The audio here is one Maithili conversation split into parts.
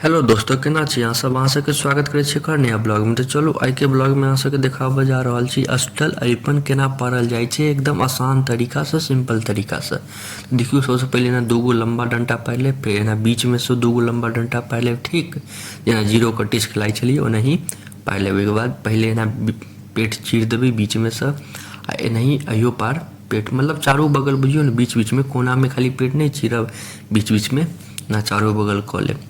हेलो दोस्तों, केना छी अहाँ सब? अहाँ सबके स्वागत करै छी एक नया ब्लॉग में। तो चलू आइ के ब्लॉग में अहाँ सबके देखाबऽ जा रहल छी अष्टदल अरिपन केना पारल जाइ छै एकदम आसान तरीका से, सिंपल तरीका से। देखियो, सबसे पहले ना दूगो लंबा डंटा पारि लेब, फिर एना बीच में से दूगो लंबा डंटा पारि लेब, ठीक जेना जीरो कटिस खेलाइ छलिए ओनाही पारि लेब। के बाद पहले एना पेट चीर देबै बीच में से, आ एनाही अहियो पार पेट, मतलब चारों बगल बुझियो ने, बीच बीच में कोना में खाली पेट नहीं चीरब, बीच बीच में ना चारों बगल कऽ लेब।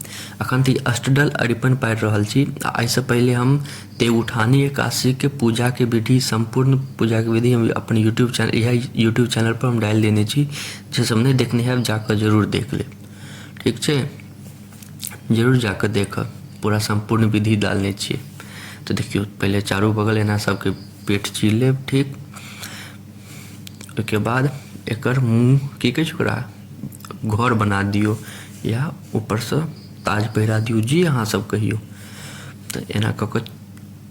अखन तऽ अष्टदल अरिपन पारि रहल छी। एहिसँ पहिले हम देवउठानी एकादशी के पूजा के विधि, संपूर्ण पूजा के विधि हम अपन यूट्यूब चैनल, यह यूट्यूब चैनल पर हम डालि देने छी। जे सब नहीं देखने हैं जाकर जरूर देख लेब, ठीक छै? जरूर जाकर देखब, पूरा संपूर्ण विधि डालने छियै। तो देखियो, पहले चारों बगल एना सबके पेट चीर लेब, ठीक। ओहिके बाद एकर मुँह की कहै छै ओकरा, घर बना दियो या ऊपर से ताज पहिरा दियो, जे अहाँ सब कहियो। तो एना कऽ कऽ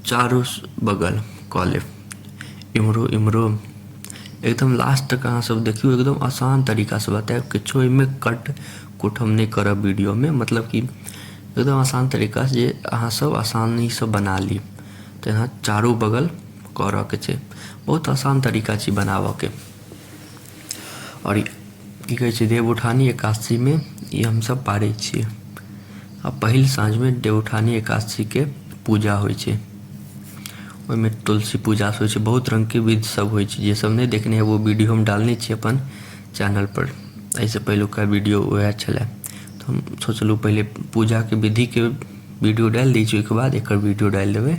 चारों बगल कऽ लेब, इम्हरो इम्हरो, एकदम लास्ट तक अहाँ सब देखियो। एकदम आसान तरीका से बताएब, किछो एहिमे कट कुट हम नहीं करब वीडियो में, मतलब कि एकदम आसान तरीका से जे अहाँ सब आसानी से बना ली। तो यहाँ चारों बगल करऽ के छै, बहुत आसान तरीका छै बनाबऽ के। और की कहै छै, देवउठानी एकादशी में ये हम सब पारै छियै। आ पहिल साँझ में देवउठानी एकादशी के पूजा होइ छै, ओहिमे तुलसी पूजा होइ छै, बहुत रंग के विधि सब होइ छै। जे सब नहीं देखने हैं वो वीडियो हम डालने छी अपन चैनल पर। ऐसे पहिलुका वीडियो वएह छलै, तो हम सोचलहुँ पहले पूजा के विधि के वीडियो डालि दै छी, ओहिके बाद एकर वीडियो डालि देबै।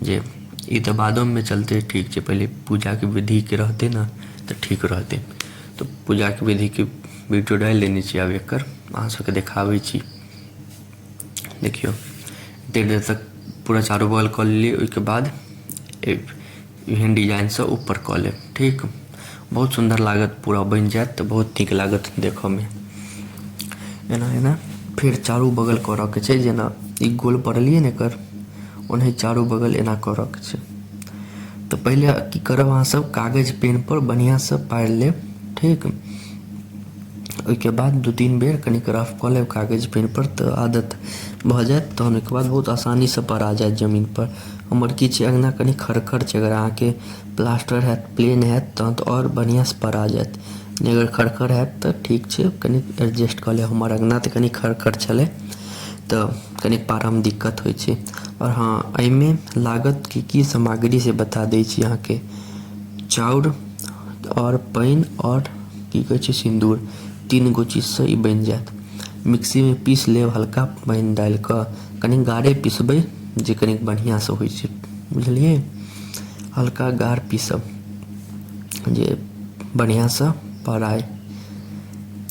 जे ई तऽ बादो में चलते, ठीक छै, पहले पूजा के विधि के रहते ना तो ठीक रहते। तो पूजा के विधि के वीडियो डालि देने छी। आब एकर अहाँ सबके देखाबै छी, देखियो। देर देर तक पूरा चारों बगल कऽ लेलिए, ओहिके बाद एहन डिजाइन से ऊपर कऽ लेब, ठीक। बहुत सुंदर लागत, पूरा बनि जायत तऽ बहुत नीक लागत देखऽ में। एना एना फिर चारों बगल करऽ के छै, जेना ई गोल पड़लिए ने एकर, ओनाही चारों बगल एना करऽ के छै। तो पहले की करब, अहाँ सब कागज पेन पर बढ़िया से पारि लेब, ठीक। ओहिके बाद दू तीन बेर कनिक रफ कऽ लेब कागज पेन पर, तऽ आदत भऽ जायत। तहन ओहिके बाद बहुत आसानी से परा जायत जमीन पर। हमर की छै, अँगना कनि खरखर छै, अगर अहाँके प्लास्टर हैत, प्लेन हैत, तहन तऽ और बढ़िया से परा जायत। अगर खरखर हैत तऽ ठीक छै, कनि एडजस्ट कऽ लेब। हमर अँगना तऽ कनि खरखर छलै, तऽ कनि पारऽ में दिक्कत होइ छै। और हाँ, एहिमे लागत की सामग्री से बता दै छी अहाँके। चाउर और पानि और की कहै छै सिन्दूर, तीन गो चीज से ई बनि जायत। मिक्सी में पीस लेब हल्का पानि डालि कऽ, कनि गाढ़े पीसबै जे कनि बढ़िया से होइ छै, बुझलिए। हल्का गाढ़ पीसब जे बढ़िया से पराय।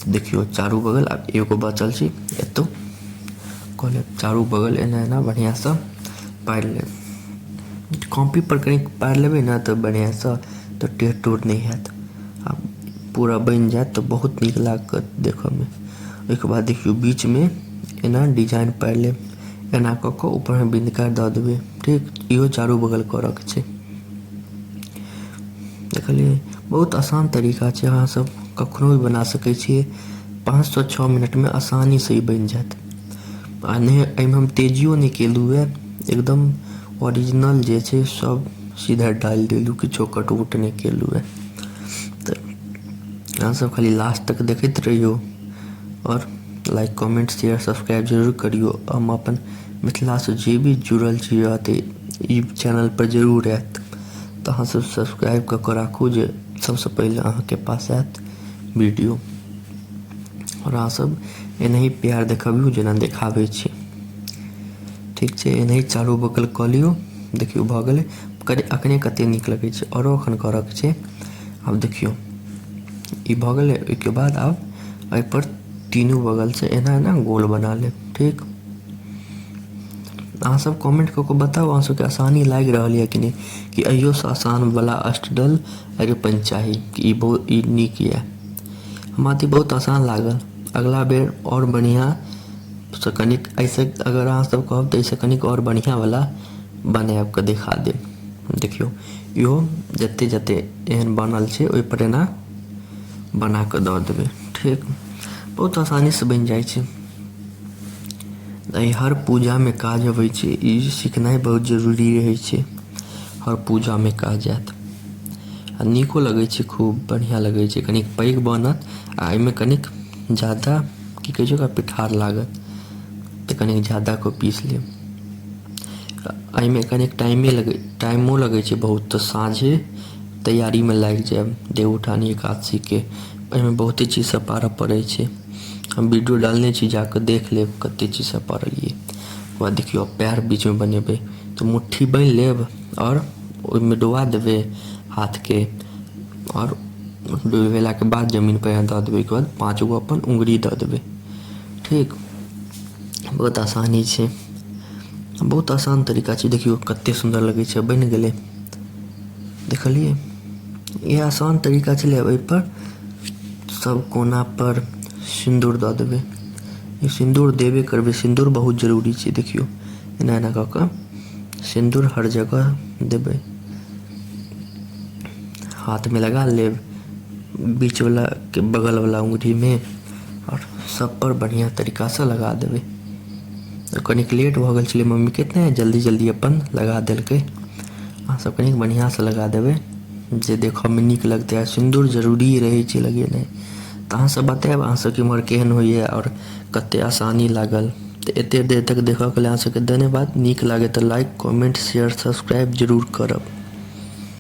देखियो चारू बगल, आब एगो बचल छै, एतौ कऽ लेब चारू बगल, एना एना बढ़िया से पारि लेब। कॉपी पर कनि पारि लेबै ना तऽ बढ़िया से, तो टेढ़ टूढ़ नहीं हैत। आब पूरा बनि जायत तऽ बहुत नीक लागत देखऽ में। ओहिके बाद देखियो बीच में एना डिजाइन पारि लेब, एना कऽ कऽ ऊपर में बिंदीकाट दऽ देबै, ठीक। इहो चारू बगल करऽ के छै, देखलिए। बहुत आसान तरीका छै, अहाँ सब कखनो भी बना सकै छियै। 5 से 6 मिनट में आसानी से ई बनि जायत। आ नहीं, एहिमे हम तेजियो नहीं केलहुँ है, एकदम ओरिजिनल जे छै सब सीधा डालि देलहुँ, किछो कट उट नहीं केलहुँ है। तऽ अहाँ सब खाली लास्ट तक देखैत रहियो, और लाइक कमेंट शेयर सब्सक्राइब जरूर करियो। हम अपन मिथिला से जे भी जुड़ल छी रहते ई चैनल पर जरूर आयत, तऽ अहाँ सब सब्सक्राइब कऽ के राखू, जे सबसे पहले अहाँके पास आयत वीडियो। और अहाँ सब एनाही प्यार देखाबियो जेना देखाबै छी, ठीक छै। एनाही चारू बगल कऽ लियो, देखियो भऽ गेलै। अखने कते नीक लगै छै, औरो अखन करऽ के छै। आब देखियो ई भऽ गेलै। ओहिके बाद आब एहि पर तीनों बगल से एना एना गोल बना लेब, ठीक। अहाँ सब कमेंट कऽ के बताउ अहाँ सबके आसानी लागि रहल है कि नहीं, कि अहियो से आसान वाला अष्टदल अरिपन चाही, कि ई नीक ये। हमरा तऽ बहुत आसान लागल। अगला बेर और बढ़िया से कनिक ऐसे, अगर अहाँ सब कहब तऽ ऐसे कनिक और बढ़िया वाला बनायब के देखा देब। देखियो इहो जते जते एहन बनल छै, ओहि पर एना बना के दऽ देबै, ठीक। बहुत आसानी से बनि जाइ छै। हर पूजा में काज अबै छै, ई सीखनाइ बहुत जरूरी रहै छै। हर पूजा में काज आयत आ नीको लगै छै, खूब बढ़िया लगै छै। कनिक पैघ बनत आ एहिमे कनिक ज़्यादा की कहै छै ओकरा पिठार लागत, तऽ कनिक ज़्यादा को पीस लेब। एहिमे कनिक टाइमो लगै छै बहुत, तऽ साँझे तैयारी में लागि जायब देवउठानी एकादशी के। एहिमे बहुते चीज सब पारऽ पड़ै छै, हम वीडियो डालने छी, जाकर देख लेब कते चीज सब पारलिए। ओकर बाद देखियो पैर बीच में बनेबै तो मुट्ठी बांधि लेब और ओहिमे डुबा देबै हाथ के, और डुबेला के बाद जमीन पर दऽ देबै। ओकर बाद 5 गो अपन उंगली दऽ देबै। ठीक, बहुत आसानी छै, बहुत आसान तरीका छै। देखियो कते सुंदर लगे छै, बन गेलै, देखलिए ये आसान तरीका छलै। एहि पर सब कोना पर सिंदूर दऽ देबै, ये सिंदूर देबे करबै, सिंदूर बहुत जरूरी छै। देखियो एना एना कऽ कऽ सिंदूर हर जगह देबै, हाथ में लगा लेब, बीच वाला के बगल वाला उंगली में, और सब पर बढ़िया तरीका से लगा देबै। कनिक लेट भऽ गेल छलै, मम्मी कितने जल्दी जल्दी अपन लगा देलकै। अहाँ सब कनिक बढ़िया से लगा देबै जे देखऽ में नीक लगतै। सिंदूर जरूरी रहै छै लगेनाइ। तऽ अहाँ सब बतायब अहाँ सबके इम्हर केहन होइए और कते आसानी लागल। तऽ एते देर तक देखऽ के लेल अहाँ सबके धन्यवाद। नीक लागे तऽ लाइक, कमेंट, शेयर, सब्सक्राइब जरूर करब।